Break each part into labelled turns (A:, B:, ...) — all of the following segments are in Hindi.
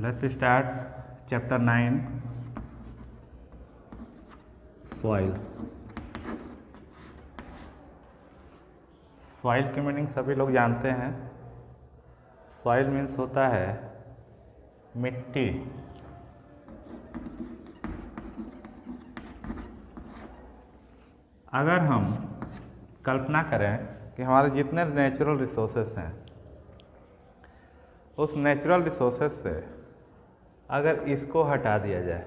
A: Let's start chapter 9 soil. Soil की मीनिंग सभी लोग जानते हैं. सॉइल मीन्स होता है मिट्टी. अगर हम कल्पना करें कि हमारे जितने नेचुरल रिसोर्सेस हैं, उस नेचुरल रिसोर्सेस से अगर इसको हटा दिया जाए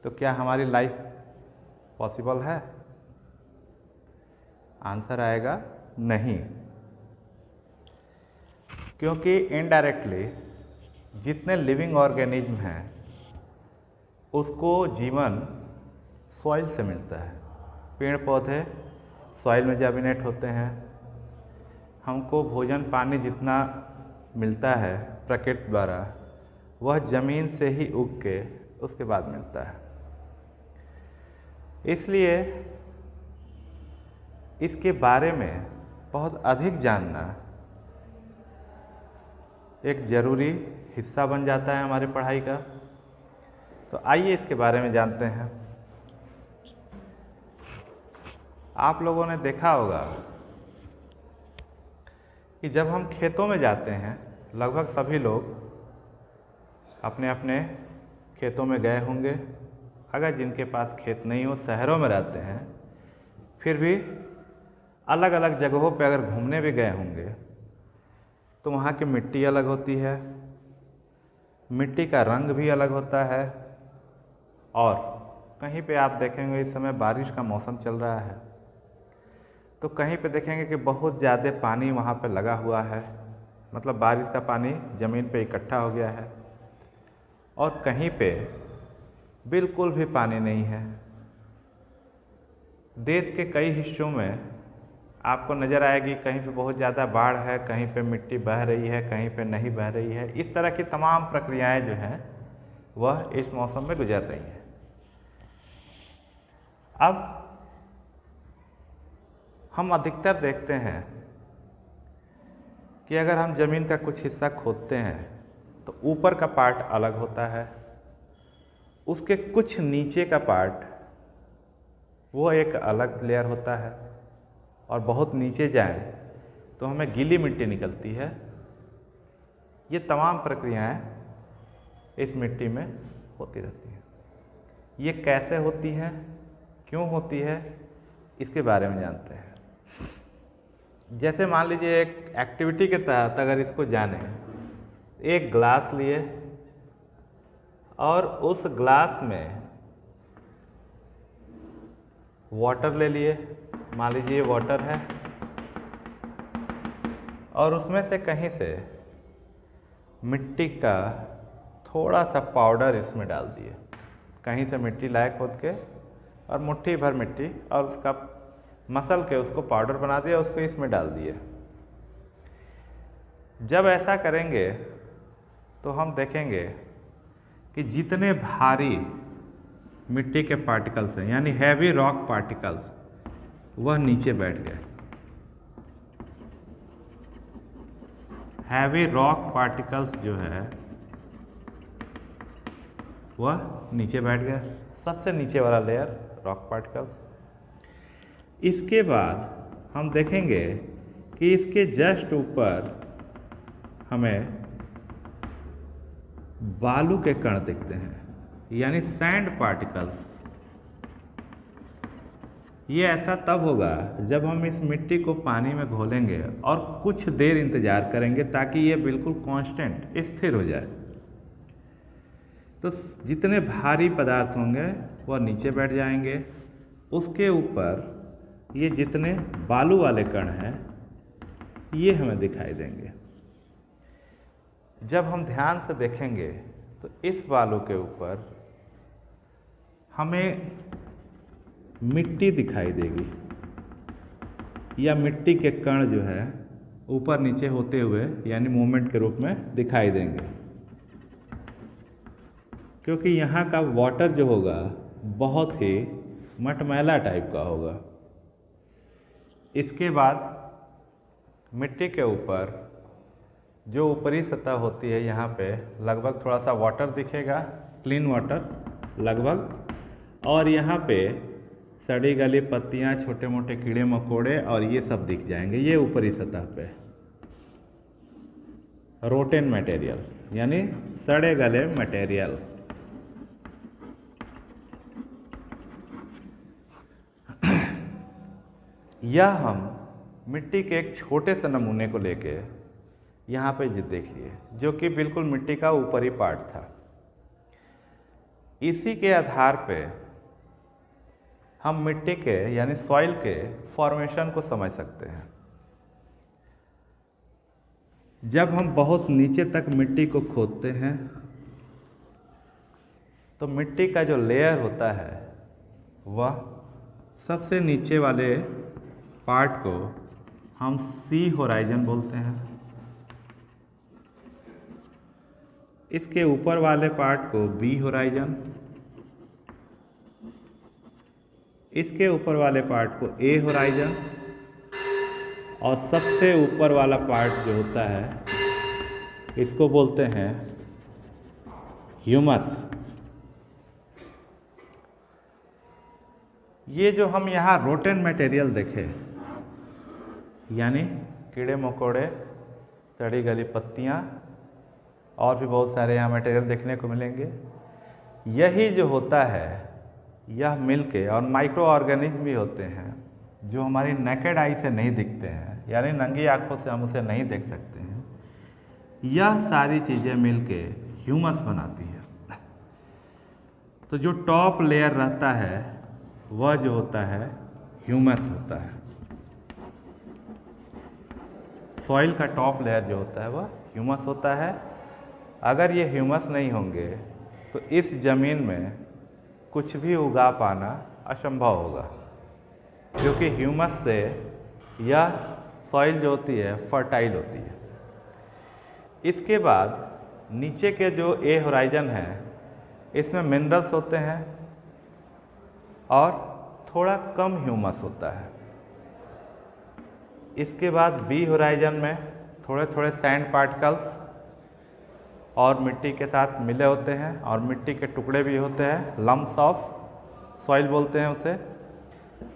A: तो क्या हमारी लाइफ पॉसिबल है? आंसर आएगा नहीं, क्योंकि इनडायरेक्टली जितने लिविंग ऑर्गेनिज्म हैं उसको जीवन सॉइल से मिलता है. पेड़ पौधे सॉइल में जर्मिनेट होते हैं. हमको भोजन पानी जितना मिलता है प्रकृति द्वारा, वह जमीन से ही उग के उसके बाद मिलता है. इसलिए इसके बारे में बहुत अधिक जानना एक ज़रूरी हिस्सा बन जाता है हमारी पढ़ाई का. तो आइए इसके बारे में जानते हैं. आप लोगों ने देखा होगा कि जब हम खेतों में जाते हैं, लगभग सभी लोग अपने अपने खेतों में गए होंगे. अगर जिनके पास खेत नहीं हो, शहरों में रहते हैं, फिर भी अलग अलग जगहों पर अगर घूमने भी गए होंगे तो वहाँ की मिट्टी अलग होती है, मिट्टी का रंग भी अलग होता है. और कहीं पे आप देखेंगे इस समय बारिश का मौसम चल रहा है, तो कहीं पे देखेंगे कि बहुत ज़्यादा पानी वहाँ पे लगा हुआ है, मतलब बारिश का पानी ज़मीन पे इकट्ठा हो गया है. और कहीं पे बिल्कुल भी पानी नहीं है. देश के कई हिस्सों में आपको नज़र आएगी कहीं पे बहुत ज़्यादा बाढ़ है, कहीं पे मिट्टी बह रही है, कहीं पे नहीं बह रही है. इस तरह की तमाम प्रक्रियाएं जो हैं वह इस मौसम में गुजर रही हैं. अब हम अधिकतर देखते हैं कि अगर हम ज़मीन का कुछ हिस्सा खोदते हैं तो ऊपर का पार्ट अलग होता है, उसके कुछ नीचे का पार्ट वो एक अलग लेयर होता है, और बहुत नीचे जाएं तो हमें गीली मिट्टी निकलती है. ये तमाम प्रक्रियाएं इस मिट्टी में होती रहती हैं. ये कैसे होती हैं, क्यों होती है, इसके बारे में जानते हैं. जैसे मान लीजिए एक एक्टिविटी के तहत अगर इसको जाने, एक ग्लास लिए और उस ग्लास में वाटर ले लिए. मान लीजिए वाटर है और उसमें से कहीं से मिट्टी का थोड़ा सा पाउडर इसमें डाल दिए. कहीं से मिट्टी लाए खोद के और मुट्ठी भर मिट्टी और उसका मसल के उसको पाउडर बना दिया, उसको इसमें डाल दिए. जब ऐसा करेंगे तो हम देखेंगे कि जितने भारी मिट्टी के पार्टिकल्स हैं, यानी हैवी रॉक पार्टिकल्स, वह नीचे बैठ गए. हैवी रॉक पार्टिकल्स जो है वह नीचे बैठ गए. सबसे नीचे वाला लेयर रॉक पार्टिकल्स. इसके बाद हम देखेंगे कि इसके जस्ट ऊपर हमें बालू के कण दिखते हैं, यानी सैंड पार्टिकल्स. ये ऐसा तब होगा जब हम इस मिट्टी को पानी में घोलेंगे और कुछ देर इंतज़ार करेंगे ताकि ये बिल्कुल कांस्टेंट स्थिर हो जाए. तो जितने भारी पदार्थ होंगे वह नीचे बैठ जाएंगे. उसके ऊपर ये जितने बालू वाले कण हैं ये हमें दिखाई देंगे. जब हम ध्यान से देखेंगे तो इस बालू के ऊपर हमें मिट्टी दिखाई देगी, या मिट्टी के कण जो है ऊपर नीचे होते हुए यानी मूवमेंट के रूप में दिखाई देंगे. क्योंकि यहाँ का वाटर जो होगा बहुत ही मटमैला टाइप का होगा. इसके बाद मिट्टी के ऊपर जो ऊपरी सतह होती है यहाँ पे लगभग थोड़ा सा वाटर दिखेगा, क्लीन वाटर लगभग, और यहाँ पे सड़ी गली पत्तियाँ, छोटे मोटे कीड़े मकोड़े और ये सब दिख जाएंगे। ये ऊपरी सतह पे रोटेन मटेरियल यानी सड़े गले मटेरियल। यह हम मिट्टी के एक छोटे से नमूने को लेके यहाँ पे देख लिए, जो कि बिल्कुल मिट्टी का ऊपरी पार्ट था। इसी के आधार पे हम मिट्टी के यानी सॉइल के फॉर्मेशन को समझ सकते हैं। जब हम बहुत नीचे तक मिट्टी को खोदते हैं तो मिट्टी का जो लेयर होता है वह सबसे नीचे वाले पार्ट को हम सी होराइजन बोलते हैं, इसके ऊपर वाले पार्ट को बी होराइजन, इसके ऊपर वाले पार्ट को ए होराइजन, और सबसे ऊपर वाला पार्ट जो होता है इसको बोलते हैं ह्यूमस। ये जो हम यहाँ रोटेन मटेरियल देखे यानी कीड़े मकोड़े, सड़ी गली पत्तियाँ और भी बहुत सारे यहाँ मटेरियल देखने को मिलेंगे, यही जो होता है यह मिलके, और माइक्रो ऑर्गेनिज्म भी होते हैं जो हमारी नेकेड आई से नहीं दिखते हैं, यानी नंगी आँखों से हम उसे नहीं देख सकते हैं, यह सारी चीज़ें मिलके ह्यूमस बनाती है। तो जो टॉप लेयर रहता है वह जो होता है ह्यूमस होता है। सॉइल का टॉप लेयर जो होता है वह ह्यूमस होता है। अगर ये ह्यूमस नहीं होंगे तो इस ज़मीन में कुछ भी उगा पाना असंभव होगा, क्योंकि ह्यूमस से यह सॉइल जो होती है फर्टाइल होती है। इसके बाद नीचे के जो ए होराइजन है इसमें मिनरल्स होते हैं और थोड़ा कम ह्यूमस होता है। इसके बाद बी होराइजन में थोड़े थोड़े सैंड पार्टिकल्स और मिट्टी के साथ मिले होते हैं, और मिट्टी के टुकड़े भी होते हैं, लम्प्स ऑफ सॉइल बोलते हैं उसे।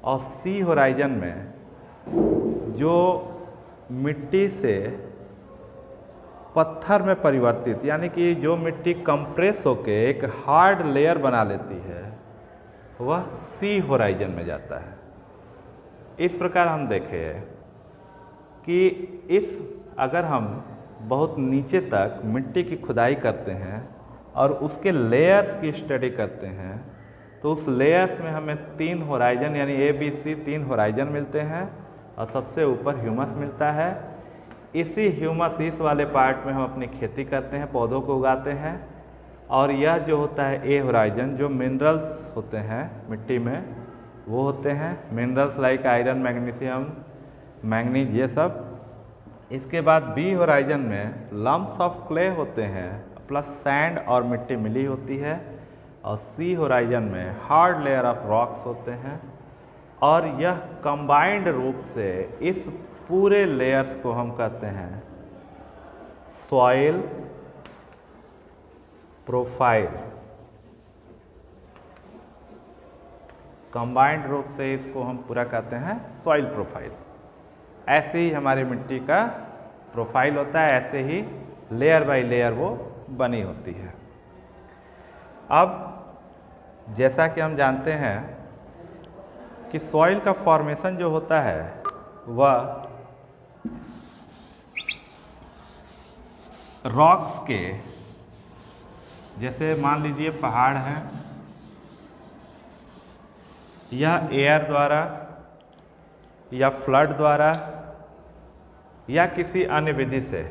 A: और सी होराइजन में जो मिट्टी से पत्थर में परिवर्तित, यानी कि जो मिट्टी कंप्रेस होके एक हार्ड लेयर बना लेती है, वह सी होराइजन में जाता है। इस प्रकार हम देखें कि अगर हम बहुत नीचे तक मिट्टी की खुदाई करते हैं और उसके लेयर्स की स्टडी करते हैं तो उस लेयर्स में हमें 3 होराइजन यानी ए बी सी 3 होराइजन मिलते हैं और सबसे ऊपर ह्यूमस मिलता है। इसी ह्यूमस इस वाले पार्ट में हम अपनी खेती करते हैं, पौधों को उगाते हैं। और यह जो होता है ए होराइजन, जो मिनरल्स होते हैं मिट्टी में वो होते हैं minerals like iron, magnesium, manganese, ये सब। इसके बाद बी होराइजन में लम्प्स ऑफ क्ले होते हैं प्लस सैंड और मिट्टी मिली होती है। और सी होराइजन में हार्ड लेयर ऑफ रॉक्स होते हैं। और यह कंबाइंड रूप से इस पूरे लेयर्स को हम कहते हैं सॉइल प्रोफाइल। कंबाइंड रूप से इसको हम पूरा कहते हैं सॉइल प्रोफाइल। ऐसे ही हमारी मिट्टी का प्रोफाइल होता है, ऐसे ही लेयर बाय लेयर वो बनी होती है। अब जैसा कि हम जानते हैं कि सॉइल का फॉर्मेशन जो होता है वह रॉक्स के, जैसे मान लीजिए पहाड़ है, यह एयर द्वारा या फ्लड द्वारा या किसी अन्य विधि से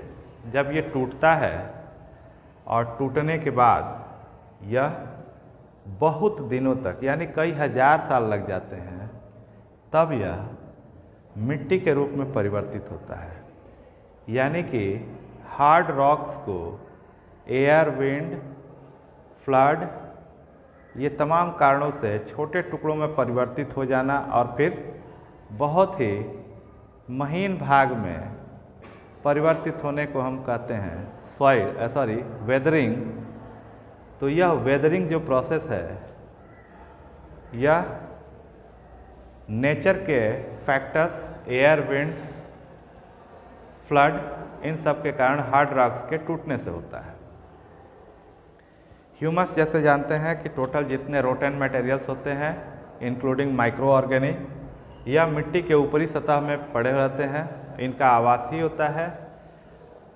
A: जब ये टूटता है और टूटने के बाद यह बहुत दिनों तक यानी कई हजार साल लग जाते हैं, तब यह मिट्टी के रूप में परिवर्तित होता है। यानी कि हार्ड रॉक्स को एयर, विंड, फ्लड, ये तमाम कारणों से छोटे टुकड़ों में परिवर्तित हो जाना और फिर बहुत ही महीन भाग में परिवर्तित होने को हम कहते हैं वेदरिंग। तो यह वेदरिंग जो प्रोसेस है, यह नेचर के फैक्टर्स, एयर, विंड्स, फ्लड, इन सब के कारण हार्ड रॉक्स के टूटने से होता है। ह्यूमस जैसे जानते हैं कि टोटल जितने रोटेन मटेरियल्स होते हैं इंक्लूडिंग माइक्रो ऑर्गेनिक, यह मिट्टी के ऊपरी सतह में पड़े रहते हैं। इनका आवास ही होता है।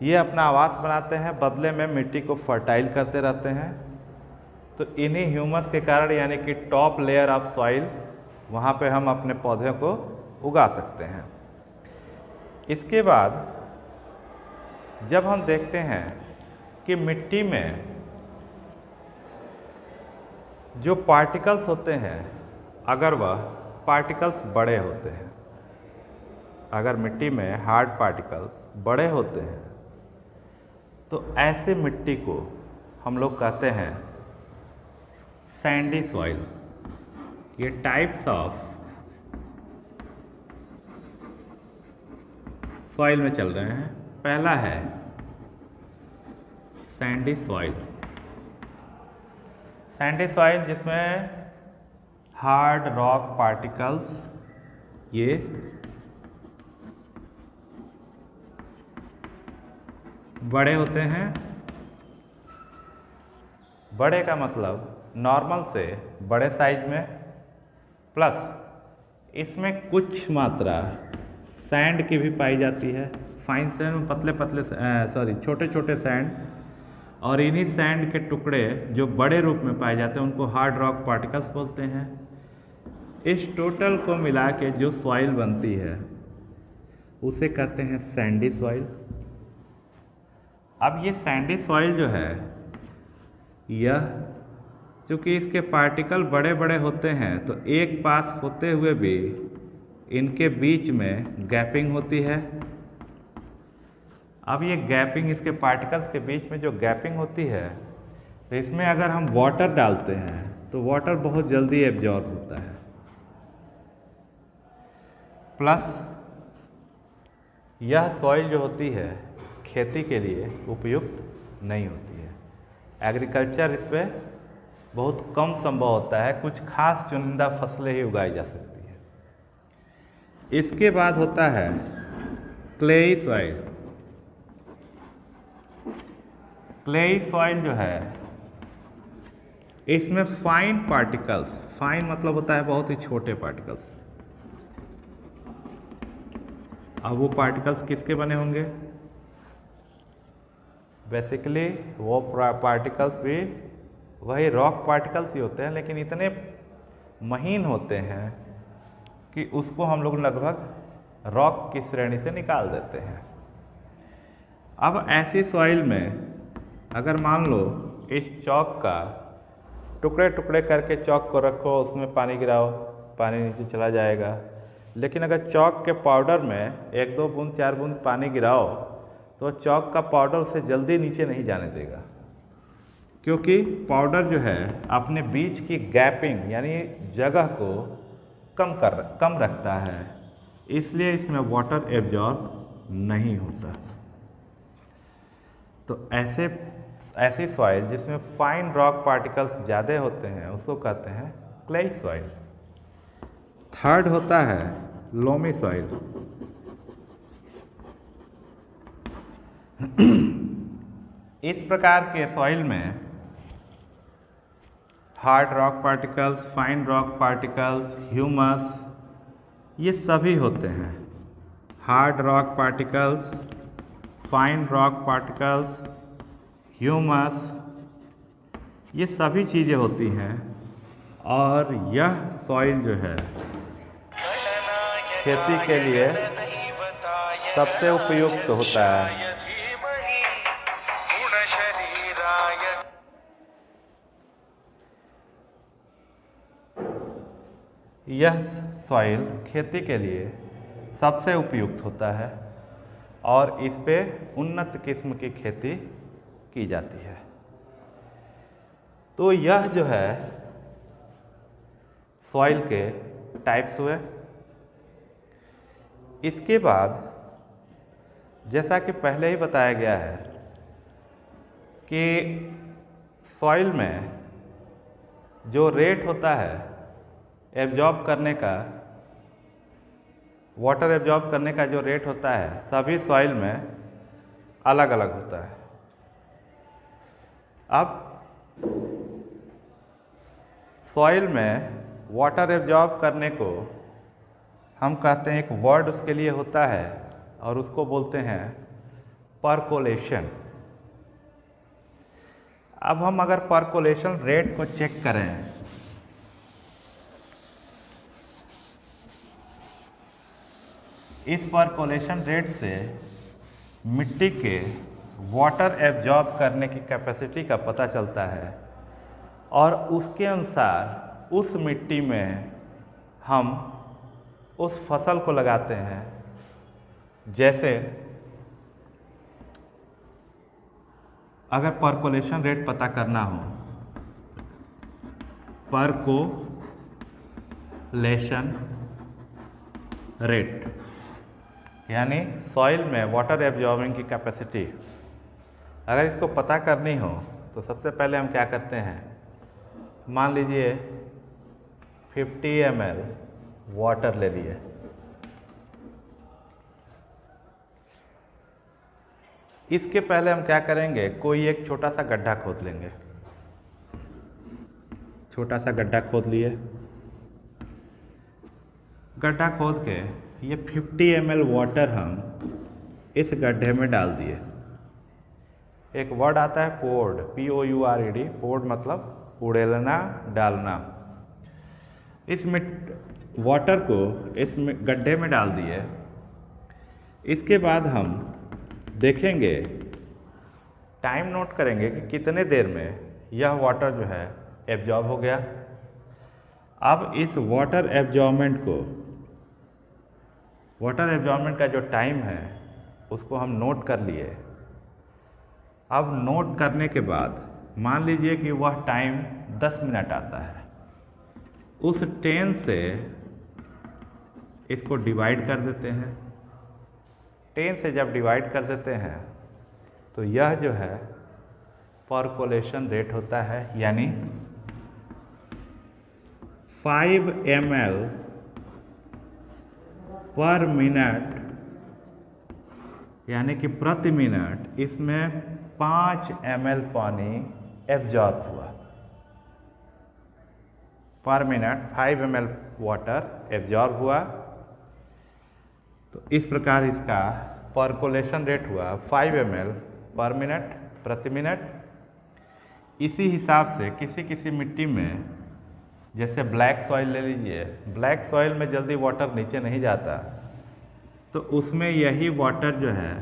A: ये अपना आवास बनाते हैं, बदले में मिट्टी को फर्टाइल करते रहते हैं। तो इन्हीं ह्यूमस के कारण, यानी कि टॉप लेयर ऑफ सॉइल, वहाँ पे हम अपने पौधे को उगा सकते हैं। इसके बाद जब हम देखते हैं कि मिट्टी में जो पार्टिकल्स होते हैं, अगर वह पार्टिकल्स बड़े होते हैं, अगर मिट्टी में हार्ड पार्टिकल्स बड़े होते हैं, तो ऐसे मिट्टी को हम लोग कहते हैं सैंडी सॉइल। ये टाइप्स ऑफ सॉइल में चल रहे हैं। पहला है सैंडी सॉइल। सैंडी सॉइल जिसमें हार्ड रॉक पार्टिकल्स ये बड़े होते हैं। बड़े का मतलब नॉर्मल से बड़े साइज में, प्लस इसमें कुछ मात्रा सैंड की भी पाई जाती है। फाइन सैंड में छोटे छोटे सैंड, और इन्हीं सैंड के टुकड़े जो बड़े रूप में पाए जाते हैं उनको हार्ड रॉक पार्टिकल्स बोलते हैं। इस टोटल को मिला के जो सॉइल बनती है उसे कहते हैं सैंडी सॉइल। अब ये सैंडी सॉइल जो है, यह चूँकि इसके पार्टिकल बड़े बड़े होते हैं तो एक पास होते हुए भी इनके बीच में गैपिंग होती है। अब ये गैपिंग, इसके पार्टिकल्स के बीच में जो गैपिंग होती है, तो इसमें अगर हम वाटर डालते हैं तो वाटर बहुत जल्दी एब्जॉर्ब होता है। प्लस यह सॉइल जो होती है खेती के लिए उपयुक्त नहीं होती है। एग्रीकल्चर इस पर बहुत कम संभव होता है, कुछ खास चुनिंदा फसलें ही उगाई जा सकती है। इसके बाद होता है क्लेई सॉइल। क्लेई सॉइल जो है, इसमें फाइन पार्टिकल्स, फाइन मतलब होता है बहुत ही छोटे पार्टिकल्स। अब वो पार्टिकल्स किसके बने होंगे? बेसिकली वो पार्टिकल्स भी वही रॉक पार्टिकल्स ही होते हैं, लेकिन इतने महीन होते हैं कि उसको हम लोग लगभग रॉक की श्रेणी से निकाल देते हैं। अब ऐसी सॉइल में अगर मान लो इस चौक का टुकड़े टुकड़े करके चौक को रखो, उसमें पानी गिराओ, पानी नीचे चला जाएगा। लेकिन अगर चौक के पाउडर में 1-2 बूंद 4 बूंद पानी गिराओ तो चौक का पाउडर उसे जल्दी नीचे नहीं जाने देगा, क्योंकि पाउडर जो है अपने बीच की गैपिंग यानी जगह को कम रखता है, इसलिए इसमें वाटर एब्जॉर्ब नहीं होता। तो ऐसी सॉइल जिसमें फाइन रॉक पार्टिकल्स ज़्यादा होते हैं उसको कहते हैं क्लेई सॉइल। थर्ड होता है लोमी सॉइल। इस प्रकार के सॉइल में hard rock particles, fine rock particles, humus, ये सभी होते हैं। Hard rock particles, fine rock particles, humus, ये सभी चीज़ें होती हैं। और यह सॉइल जो है खेती के लिए सबसे उपयुक्त होता है। यह सॉइल खेती के लिए सबसे उपयुक्त होता है और इस पे उन्नत किस्म की खेती की जाती है। तो यह जो है सॉइल के टाइप्स हुए। इसके बाद जैसा कि पहले ही बताया गया है कि सॉइल में जो रेट होता है एब्जॉर्ब करने का, वाटर एब्जॉर्ब करने का जो रेट होता है सभी सॉइल में अलग अलग होता है। अब सॉइल में वाटर एब्जॉर्ब करने को हम कहते हैं, एक वर्ड उसके लिए होता है और उसको बोलते हैं परकोलेशन। अब हम अगर परकोलेशन रेट को चेक करें, इस परकोलेशन रेट से मिट्टी के वाटर एब्जॉर्ब करने की कैपेसिटी का पता चलता है और उसके अनुसार उस मिट्टी में हम उस फसल को लगाते हैं। जैसे अगर परकोलेशन रेट पता करना हो, परकोलेशन रेट यानी सॉइल में वाटर एब्जॉर्बिंग की कैपेसिटी, अगर इसको पता करनी हो तो सबसे पहले हम क्या करते हैं, मान लीजिए 50 ml वाटर ले लिए। इसके पहले हम क्या करेंगे, कोई एक छोटा सा गड्ढा खोद लेंगे। छोटा सा गड्ढा खोद लिए, गड्ढा खोद के ये 50 ml वाटर हम इस गड्ढे में डाल दिए। एक वर्ड आता है पोर्ड, POURED, पोर्ड मतलब उड़ेलना, डालना। इस वाटर को इस गड्ढे में डाल दिए। इसके बाद हम देखेंगे, टाइम नोट करेंगे कि कितने देर में यह वाटर जो है एब्जॉर्ब हो गया। अब इस वाटर एब्जॉर्बमेंट को, वाटर एब्जॉर्बमेंट का जो टाइम है उसको हम नोट कर लिए। अब नोट करने के बाद मान लीजिए कि वह टाइम 10 मिनट आता है। उस 10 से इसको डिवाइड कर देते हैं। 10 से जब डिवाइड कर देते हैं तो यह जो है परकोलेशन रेट होता है, यानी 5 ml पर मिनट, यानी कि प्रति मिनट इसमें 5 ml पानी एब्जॉर्ब हुआ। पर मिनट 5 ml वाटर एब्जॉर्ब हुआ। तो इस प्रकार इसका परकोलेशन रेट हुआ 5 ml पर मिनट, प्रति मिनट। इसी हिसाब से किसी किसी मिट्टी में, जैसे ब्लैक सॉइल ले लीजिए, ब्लैक सॉइल में जल्दी वाटर नीचे नहीं जाता, तो उसमें यही वाटर जो है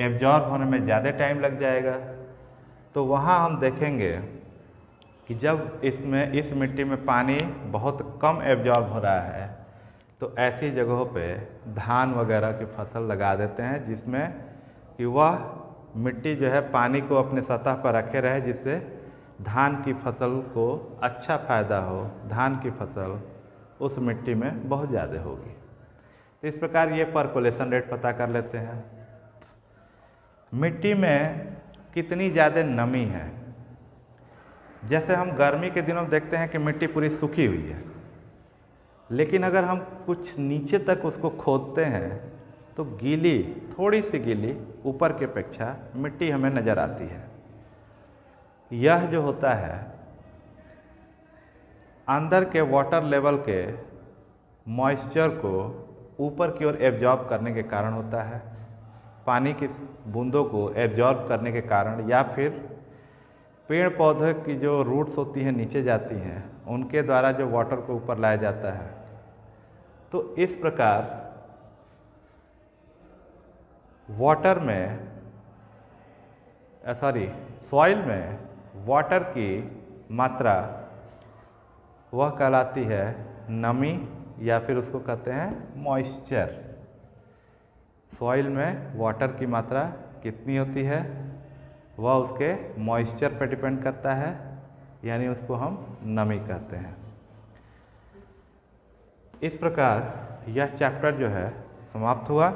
A: एब्जॉर्ब होने में ज़्यादा टाइम लग जाएगा। तो वहाँ हम देखेंगे कि जब इसमें, इस मिट्टी में पानी बहुत कम एब्जॉर्ब हो रहा है तो ऐसी जगहों पे धान वगैरह की फसल लगा देते हैं, जिसमें कि वह मिट्टी जो है पानी को अपने सतह पर रखे रहे, जिससे धान की फसल को अच्छा फ़ायदा हो, धान की फसल उस मिट्टी में बहुत ज़्यादा होगी। इस प्रकार ये परकोलेशन रेट पता कर लेते हैं। मिट्टी में कितनी ज़्यादा नमी है, जैसे हम गर्मी के दिनों में देखते हैं कि मिट्टी पूरी सूखी हुई है, लेकिन अगर हम कुछ नीचे तक उसको खोदते हैं तो गीली, थोड़ी सी गीली ऊपर की अपेक्षा मिट्टी हमें नज़र आती है। यह जो होता है अंदर के वाटर लेवल के मॉइस्चर को ऊपर की ओर एब्जॉर्ब करने के कारण होता है। पानी की बूंदों को एब्जॉर्ब करने के कारण, या फिर पेड़ पौधे की जो रूट्स होती हैं नीचे जाती हैं, उनके द्वारा जो वाटर को ऊपर लाया जाता है। तो इस प्रकार वाटर में, सॉइल में वाटर की मात्रा वह कहलाती है नमी, या फिर उसको कहते हैं मॉइस्चर। सॉइल में वाटर की मात्रा कितनी होती है वह उसके मॉइस्चर पर डिपेंड करता है, यानी उसको हम नमी कहते हैं। इस प्रकार यह चैप्टर जो है समाप्त हुआ।